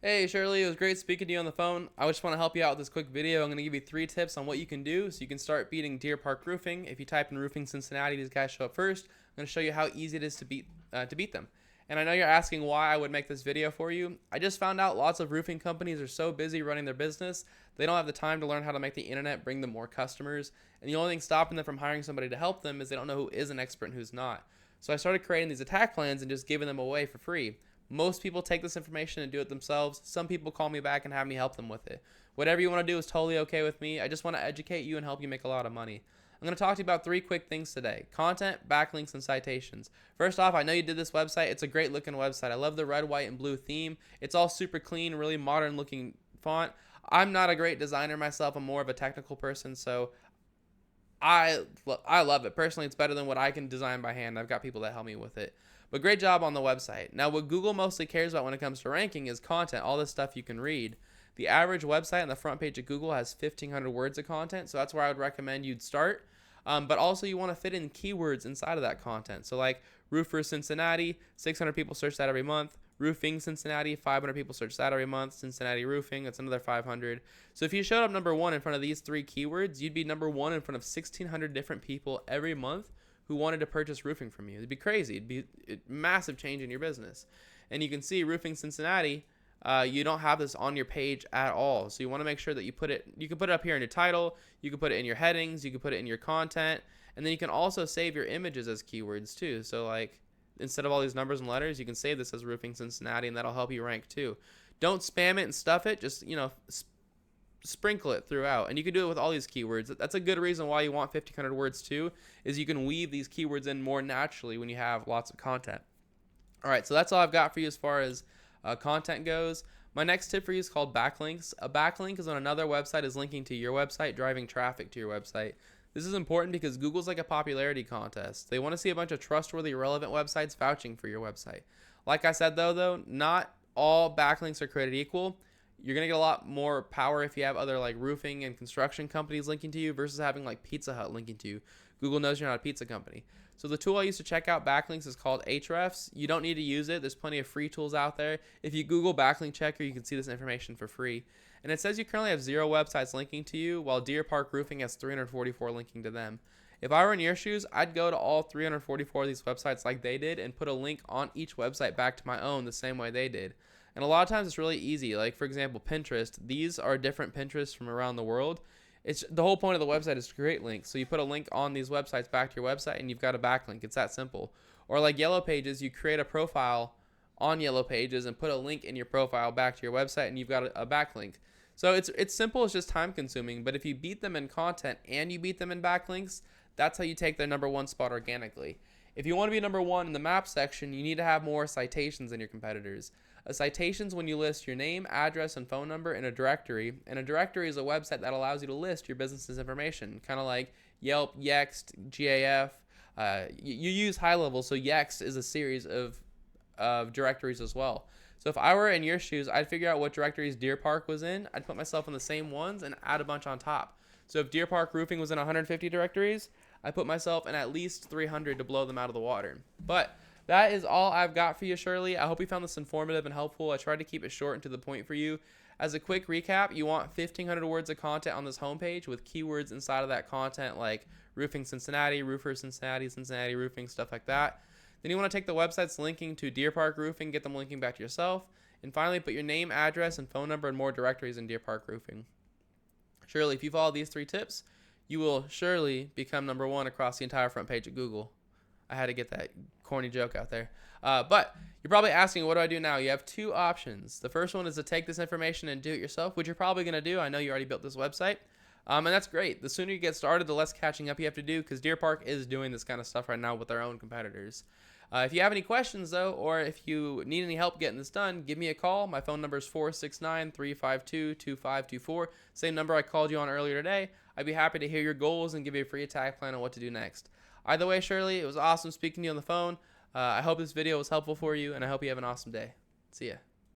Hey Shirley, it was great speaking to you on the phone. I just want to help you out with this quick video. I'm going to give you 3 tips on what you can do so you can start beating Deer Park Roofing. If you type in roofing Cincinnati, these guys show up first. I'm going to show you how easy it is to beat them. And I know you're asking why I would make this video for you. I just found out lots of roofing companies are so busy running their business, they don't have the time to learn how to make the internet bring them more customers. And the only thing stopping them from hiring somebody to help them is they don't know who is an expert and who's not. So I started creating these attack plans and just giving them away for free. Most people take this information and do it themselves. Some people call me back and have me help them with it. Whatever you want to do is totally okay with me. I just want to educate you and help you make a lot of money. I'm going to talk to you about 3 quick things today: content, backlinks, and citations. First off, I know you did this website. It's a great looking website. I love the red, white, and blue theme. It's all super clean, really modern looking font. I'm not a great designer myself. I'm more of a technical person, so I love it. Personally, it's better than what I can design by hand. I've got people that help me with it. But great job on the website. Now, what Google mostly cares about when it comes to ranking is content, all this stuff you can read. The average website on the front page of Google has 1,500 words of content, so that's where I would recommend you'd start. But also, you want to fit in keywords inside of that content. So, like roofer Cincinnati, 600 people search that every month. Roofing Cincinnati, 500 people search that every month. Cincinnati roofing, that's another 500. So if you showed up number one in front of these 3 keywords, you'd be number one in front of 1,600 different people every month who wanted to purchase roofing from you. It'd be crazy. It'd be a massive change in your business. And you can see roofing Cincinnati, you don't have this on your page at all. So you want to make sure that you put it, you can put it up here in your title, you can put it in your headings, you can put it in your content, and then you can also save your images as keywords too. So like, instead of all these numbers and letters, you can save this as roofing Cincinnati, and that'll help you rank too. Don't spam it and stuff it. Just, sprinkle it throughout, and you can do it with all these keywords. That's a good reason why you want 1,500 words too, is you can weave these keywords in more naturally when you have lots of content. All right, so that's all I've got for you as far as content goes. My next tip for you is called backlinks. A backlink is when another website is linking to your website, driving traffic to your website. This is important because Google's like a popularity contest. They want to see a bunch of trustworthy, relevant websites vouching for your website. Like I said, though, not all backlinks are created equal. You're going to get a lot more power if you have other like roofing and construction companies linking to you versus having like Pizza Hut linking to you. Google knows you're not a pizza company. So the tool I use to check out backlinks is called Ahrefs. You don't need to use it. There's plenty of free tools out there. If you Google backlink checker, you can see this information for free. And it says you currently have 0 websites linking to you, while Deer Park Roofing has 344 linking to them. If I were in your shoes, I'd go to all 344 of these websites like they did and put a link on each website back to my own the same way they did. And a lot of times it's really easy. Like, for example, Pinterest. These are different Pinterests from around the world. It's the whole point of the website is to create links. So you put a link on these websites back to your website and you've got a backlink. It's that simple. Or like Yellow Pages, you create a profile on Yellow Pages and put a link in your profile back to your website and you've got a backlink. So it's simple, it's just time consuming. But if you beat them in content and you beat them in backlinks, that's how you take their number one spot organically. If you want to be number one in the map section, you need to have more citations than your competitors. A citation is when you list your name, address, and phone number in a directory. And a directory is a website that allows you to list your business's information, kind of like Yelp, Yext, GAF. You use high level, so Yext is a series of directories as well. So if I were in your shoes, I'd figure out what directories Deer Park was in. I'd put myself in the same ones and add a bunch on top. So if Deer Park Roofing was in 150 directories, I put myself in at least 300 to blow them out of the water. But that is all I've got for you, Shirley. I hope you found this informative and helpful. I tried to keep it short and to the point for you. As a quick recap, you want 1,500 words of content on this homepage with keywords inside of that content like roofing Cincinnati, roofer Cincinnati, Cincinnati roofing, stuff like that. Then you want to take the websites linking to Deer Park Roofing, get them linking back to yourself. And finally, put your name, address, and phone number in more directories in Deer Park Roofing. Surely, if you follow these 3 tips, you will surely become number one across the entire front page of Google. I had to get that corny joke out there. But you're probably asking, what do I do now? You have 2 options. The first one is to take this information and do it yourself, which you're probably going to do. I know you already built this website. And that's great. The sooner you get started, the less catching up you have to do, because Deer Park is doing this kind of stuff right now with their own competitors. If you have any questions, though, or if you need any help getting this done, give me a call. My phone number is 469-352-2524. Same number I called you on earlier today. I'd be happy to hear your goals and give you a free attack plan on what to do next. Either way, Shirley, it was awesome speaking to you on the phone. I hope this video was helpful for you, and I hope you have an awesome day. See ya.